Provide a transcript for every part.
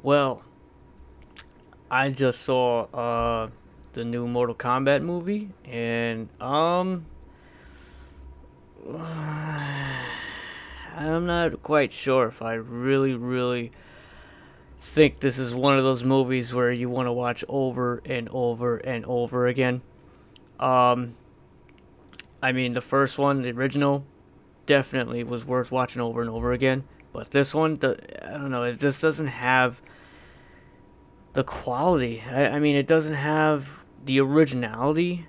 Well, I just saw the new Mortal Kombat movie, and I'm not quite sure if I really think this is one of those movies where you want to watch over and over and over again. Um, I mean, the first one, the original, definitely was worth watching over and over again. But this one, I don't know, it just doesn't have the quality. I mean, it doesn't have the originality.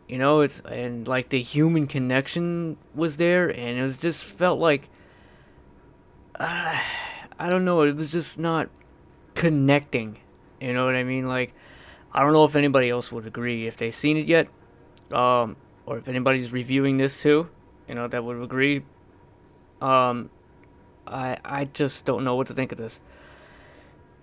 It's and like the human connection was there, and it was just felt like I don't know. It was just not connecting. You know what I mean? Like I don't know if anybody else would agree if they've seen it yet, or if anybody's reviewing this too. That would agree. Um, I just don't know what to think of this.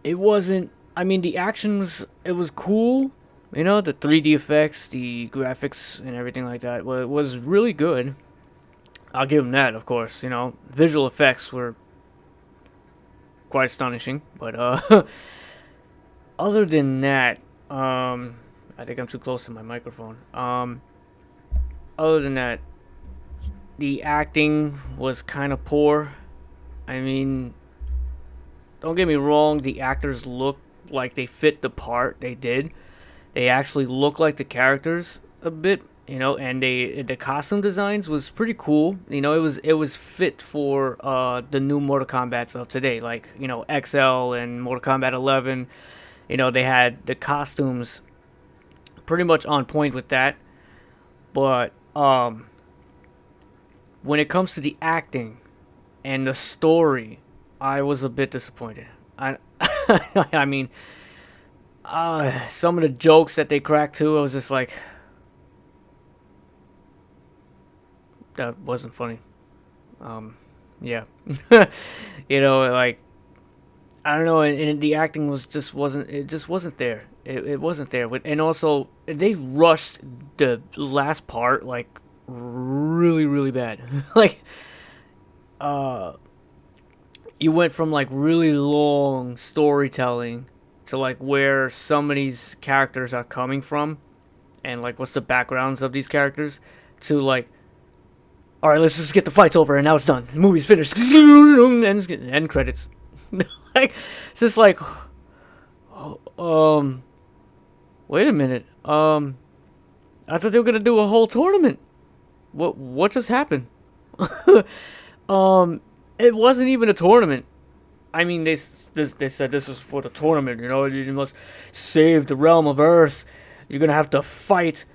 It wasn't. I mean, the actions. It was cool. The 3D effects, the graphics, and everything like that was really good. I'll give them that, of course. Visual effects were quite astonishing. But other than that, I think I'm too close to my microphone. Other than that, the acting was kind of poor. I mean, don't get me wrong, the actors looked like they fit the part. They did. They actually look like the characters a bit, and the costume designs was pretty cool. It was fit for the new Mortal Kombat's of today, like XL and Mortal Kombat 11. They had the costumes pretty much on point with that. But when it comes to the acting and the story, I was a bit disappointed. I I mean, some of the jokes that they cracked too, I was just like, that wasn't funny. Yeah, like I don't know, and the acting was just wasn't it just wasn't there. It wasn't there. And also they rushed the last part like really bad. Like uh, you went from like really long storytelling to like where some of these characters are coming from and like what's the backgrounds of these characters to like, all right, let's just get the fights over and now it's done. The movie's finished. End credits. Like it's just like, wait a minute. I thought they were gonna do a whole tournament. What just happened? um, it wasn't even a tournament. I mean, they said this is for the tournament. You must save the realm of Earth. You're gonna have to fight.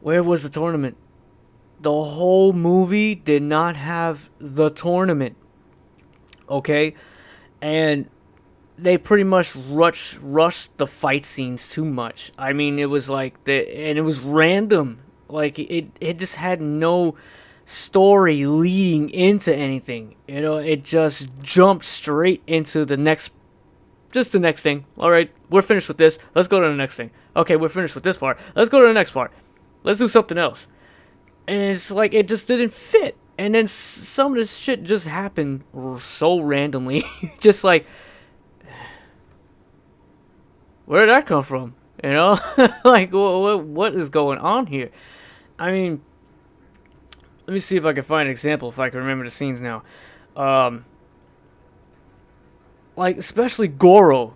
Where was the tournament? The whole movie did not have the tournament. Okay, and they pretty much rushed the fight scenes too much. I mean, it was like and it was random. Like it just had no story leading into anything. It just jumped straight into the next thing. All right, we're finished with this. Let's go to the next thing. Okay, we're finished with this part. Let's go to the next part. Let's do something else. And it's like it just didn't fit. And then some of this shit just happened so randomly. Just like, where did that come from? Like, what is going on here? I mean, let me see if I can find an example, if I can remember the scenes now. Like, especially Goro.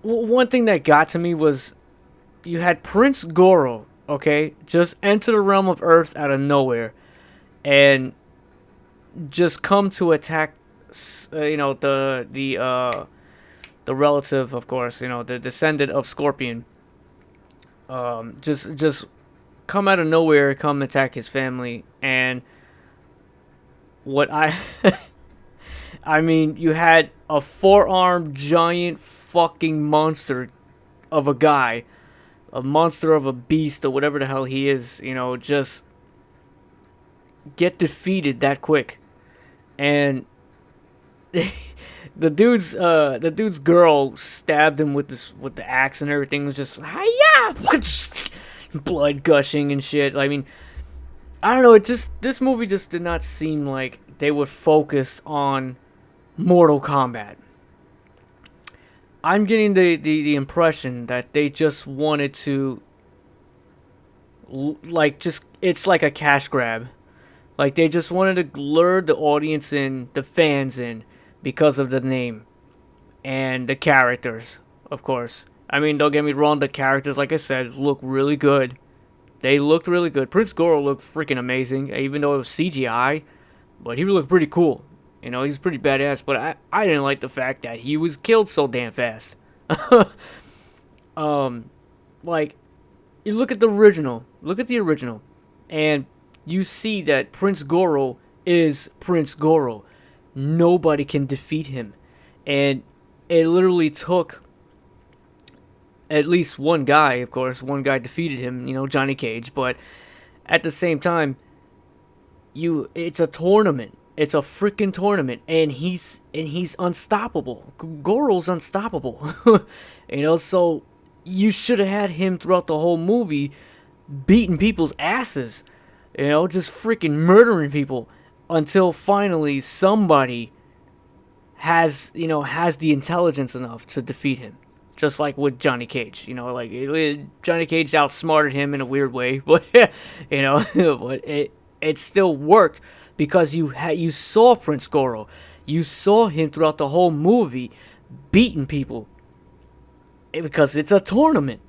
One thing that got to me was you had Prince Goro, okay, just enter the realm of Earth out of nowhere and just come to attack, the relative, of course, the descendant of Scorpion. Just come out of nowhere, come attack his family, and what I, I mean, you had a four-armed giant fucking monster of a guy, a monster of a beast or whatever the hell he is, just get defeated that quick, and the dude's girl stabbed him with the axe and everything. It was just hiya, blood gushing and shit. I mean, I don't know. This movie just did not seem like they were focused on Mortal Kombat. I'm getting the impression that they just wanted to, like, just, it's like a cash grab. Like, they just wanted to lure the audience in, the fans in, because of the name and the characters, of course. I mean, don't get me wrong, the characters, like I said, look really good. They looked really good. Prince Goro looked freaking amazing, even though it was CGI, but he looked pretty cool. You know, he's pretty badass, but I didn't like the fact that he was killed so damn fast. um, like, you look at the original, and you see that Prince Goro is Prince Goro. Nobody can defeat him. And it literally took at least one guy, of course, one guy defeated him, Johnny Cage, but at the same time, it's a tournament. It's a freaking tournament, and he's unstoppable. Goro's unstoppable. So you should have had him throughout the whole movie beating people's asses. Just freaking murdering people until finally somebody has the intelligence enough to defeat him. Just like with Johnny Cage, Johnny Cage outsmarted him in a weird way, but but it still worked because you saw Prince Goro, you saw him throughout the whole movie beating people because it's a tournament.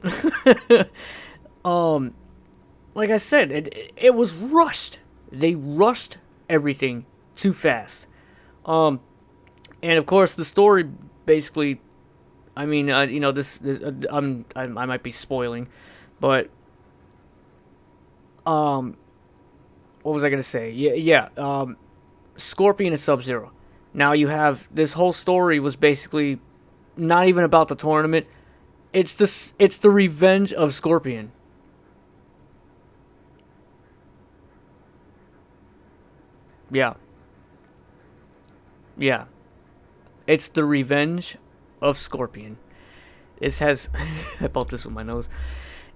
Like I said, it was rushed. They rushed everything too fast. And of course, the story basically. I mean, I might be spoiling, but what was I gonna say? Yeah. Scorpion and Sub-Zero. Now you have this whole story was basically not even about the tournament. It's the revenge of Scorpion. Yeah. Yeah. It's the revenge of Scorpion. This has I bumped this with my nose.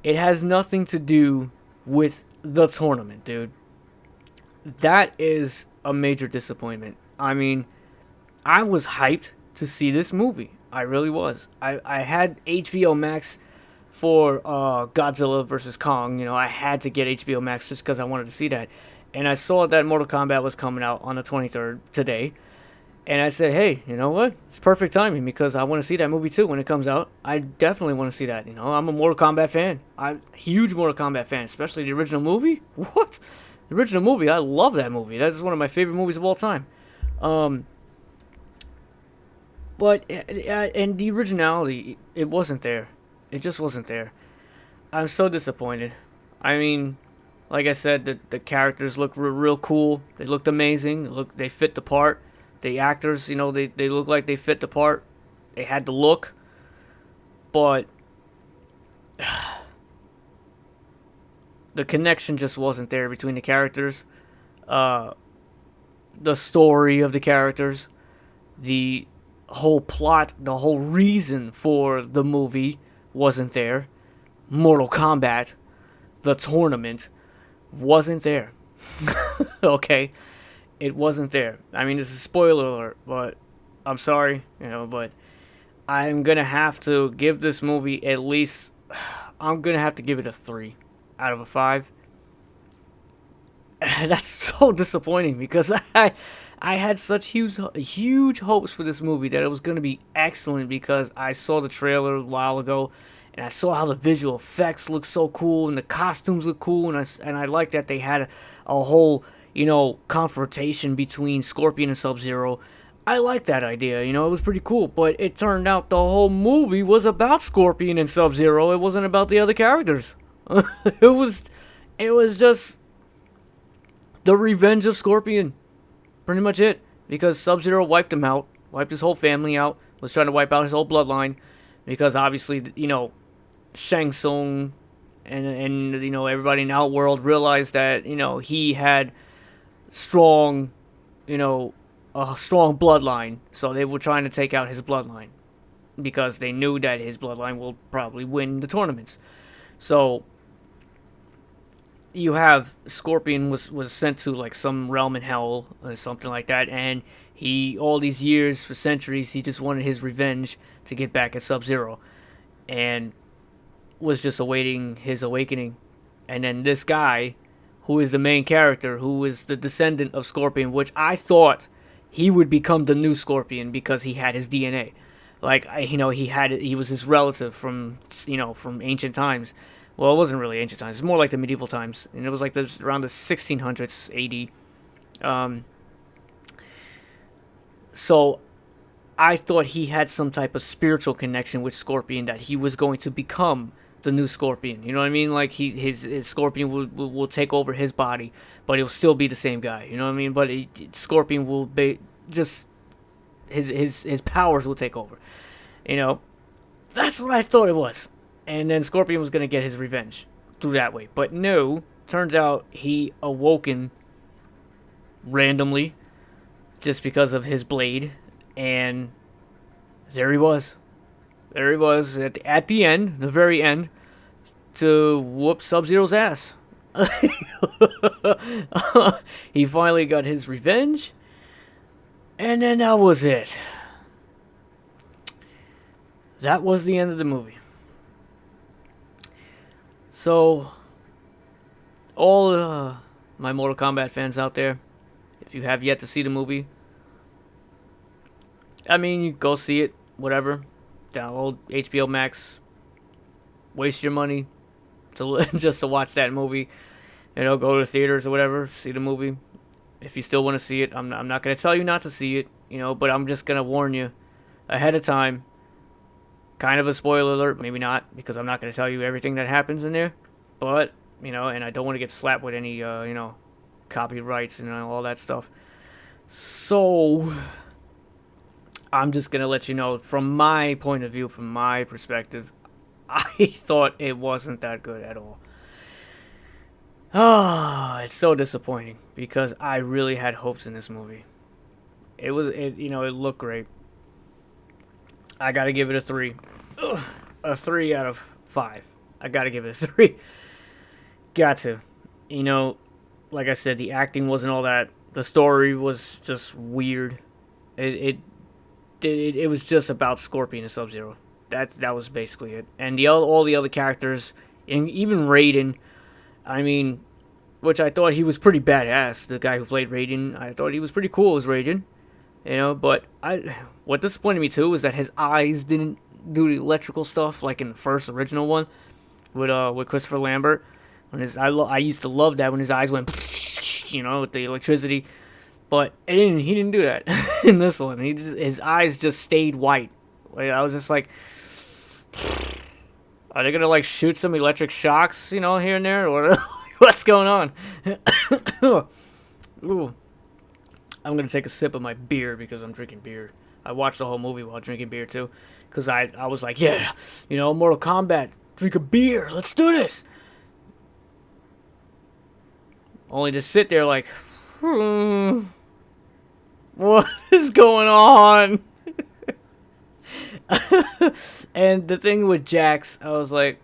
It has nothing to do with the tournament, dude. That is a major disappointment. I mean, I was hyped to see this movie. I really was. I had HBO Max for Godzilla versus Kong. I had to get HBO Max just because I wanted to see that. And I saw that Mortal Kombat was coming out on the 23rd today. And I said, hey, you know what? It's perfect timing because I want to see that movie too when it comes out. I definitely want to see that. I'm a Mortal Kombat fan. I'm a huge Mortal Kombat fan, especially the original movie. What? The original movie, I love that movie. That's one of my favorite movies of all time. But and the originality, it wasn't there. It just wasn't there. I'm so disappointed. I mean, like I said, the characters look real cool. They looked amazing. They fit the part. The actors, they look like they fit the part. They had the look. But the connection just wasn't there between the characters. The story of the characters. The whole plot, the whole reason for the movie wasn't there. Mortal Kombat, the tournament, wasn't there. Okay? It wasn't there. I mean, this is a spoiler alert, but I'm sorry, but I'm going to have to give this movie at least, I'm going to have to give it a 3 out of a 5. That's so disappointing because I had such huge hopes for this movie that it was going to be excellent because I saw the trailer a while ago and I saw how the visual effects look so cool and the costumes look cool and I like that they had a whole confrontation between Scorpion and Sub-Zero. I like that idea, it was pretty cool, but it turned out the whole movie was about Scorpion and Sub-Zero. It wasn't about the other characters. it was just the revenge of Scorpion. Pretty much it. Because Sub-Zero wiped him out, wiped his whole family out, was trying to wipe out his whole bloodline, because obviously, Shang Tsung and everybody in Outworld realized that, he had strong, a strong bloodline, so they were trying to take out his bloodline because they knew that his bloodline will probably win the tournaments. So you have Scorpion was sent to like some realm in hell or something like that, and He, all these years, for centuries, he just wanted his revenge to get back at Sub-Zero, and was just awaiting his awakening. And then this guy, who is the main character, who is the descendant of Scorpion, which I thought he would become the new Scorpion because he had his DNA. Like, he was his relative from, from ancient times. Well, it wasn't really ancient times. It's more like the medieval times. And it was like around the 1600s AD. So I thought he had some type of spiritual connection with Scorpion, that he was going to become the new Scorpion. You know what I mean? Like, his Scorpion will take over his body, but he'll still be the same guy. You know what I mean? But Scorpion will be just his powers will take over. That's what I thought it was. And then Scorpion was gonna get his revenge through that way. But no, turns out he awoken randomly just because of his blade, and there he was. There he was at the end, the very end, to whoop Sub-Zero's ass. He finally got his revenge, and then that was it. That was the end of the movie. So, all my Mortal Kombat fans out there, if you have yet to see the movie, I mean, you go see it, whatever. Download HBO Max. Waste your money just to watch that movie. Go to the theaters or whatever, see the movie. If you still want to see it, I'm not going to tell you not to see it, but I'm just going to warn you ahead of time. Kind of a spoiler alert, maybe not, because I'm not going to tell you everything that happens in there. But, and I don't want to get slapped with any, copyrights and all that stuff. So, I'm just going to let you know, from my point of view, from my perspective, I thought it wasn't that good at all. It's so disappointing, because I really had hopes in this movie. It looked great. I gotta give it a 3. A 3 out of 5. I gotta give it a 3. Got to. Like I said, the acting wasn't all that. The story was just weird. It was just about Scorpion and Sub-Zero. That was basically it. And all the other characters, and even Raiden, which I thought he was pretty badass. The guy who played Raiden, I thought he was pretty cool as Raiden. But what disappointed me too was that his eyes didn't do the electrical stuff like in the first original one with Christopher Lambert. I used to love that when his eyes went, with the electricity. But he didn't do that in this one. His eyes just stayed white. I was just like, are they gonna shoot some electric shocks, here and there, or what's going on? Ooh. I'm going to take a sip of my beer because I'm drinking beer. I watched the whole movie while drinking beer, too. Because I was like, yeah, Mortal Kombat, drink a beer, let's do this. Only to sit there like, what is going on? And the thing with Jax, I was like,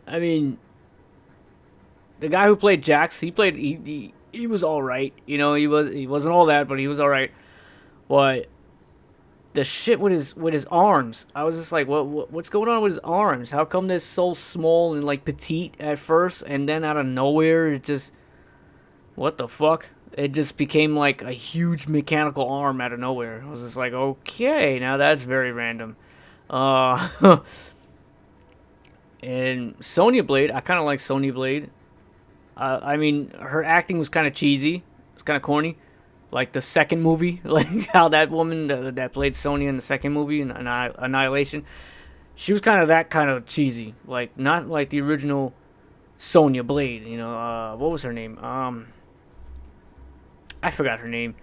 the guy who played Jax, he was all right. He wasn't all that, but he was all right. But the shit with his arms, I was just like, what's going on with his arms? How come they're so small and petite at first, and then out of nowhere it just, what the fuck? It just became like a huge mechanical arm out of nowhere. I was just like, okay, now that's very random. And Sonya Blade, I kind of like Sonya Blade. Her acting was kind of cheesy. It was kind of corny. Like the second movie, like how that woman that played Sonya in the second movie, in Annihilation, she was kind of cheesy. Like, not like the original Sonya Blade, what was her name? I forgot her name.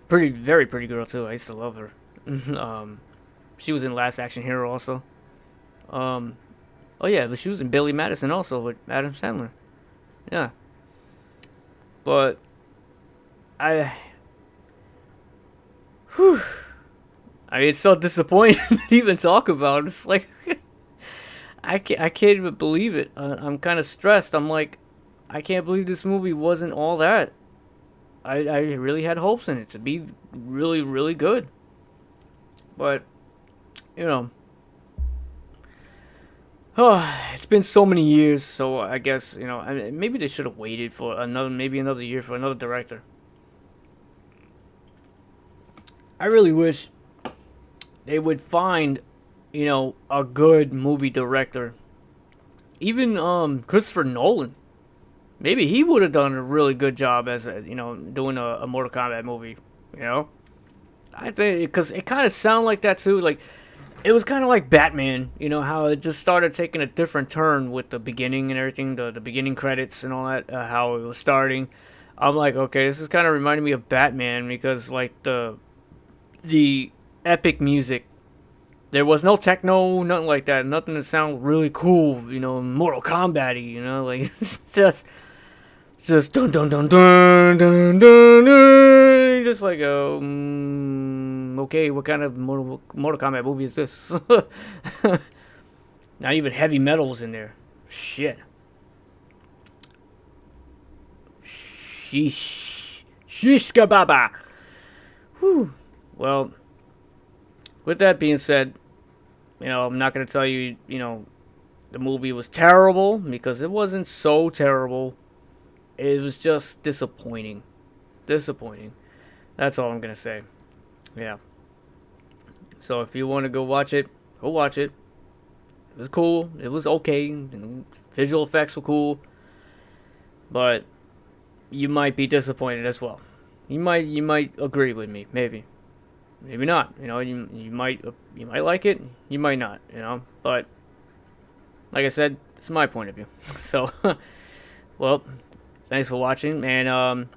Very pretty girl, too. I used to love her. She was in Last Action Hero also. Oh yeah, but she was in Billy Madison also with Adam Sandler. Yeah. But it's so disappointing to even talk about. It's like I can't even believe it. I'm kind of stressed. I'm like, I can't believe this movie wasn't all that. I really had hopes in it to be really, really good. But, you know, it's been so many years, so I guess, maybe they should have waited for maybe another year for another director. I really wish they would find, a good movie director. Even Christopher Nolan. Maybe he would have done a really good job as doing a Mortal Kombat movie. I think because it kind of sounded like that too. Like it was kind of like Batman. How it just started taking a different turn with the beginning and everything, the beginning credits and all that. How it was starting. I'm like, okay, this is kind of reminding me of Batman like the epic music. There was no techno, nothing like that. Nothing that sounded really cool. Mortal Kombat-y. Like it's just dun dun dun dun dun dun dun. Just like okay, what kind of Mortal Kombat movie is this? Not even heavy metal's in there. Shit. Sheesh. Shish kababa. Whew. Well, with that being said, I'm not gonna tell you, the movie was terrible because it wasn't so terrible. It was just disappointing. Disappointing. That's all I'm going to say. Yeah. So if you want to go watch it, go watch it. It was cool. It was okay. Visual effects were cool. But you might be disappointed as well. You might agree with me. Maybe. Maybe not. You might like it. You might not. But like I said, it's my point of view. So, well, thanks for watching, and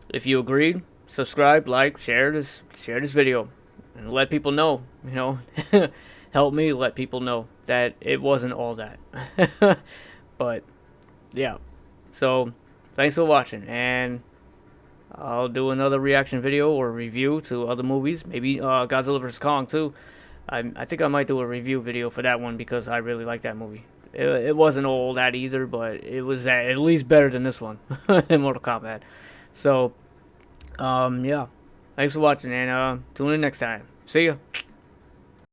if you agreed, subscribe, like, share this video, and let people know. Help me let people know that it wasn't all that. But yeah, so thanks for watching, and I'll do another reaction video or review to other movies. Maybe Godzilla vs. Kong too. I think I might do a review video for that one because I really like that movie. It wasn't all that either, but it was at least better than this one in Mortal Kombat. So, yeah. Thanks for watching, and tune in next time. See ya.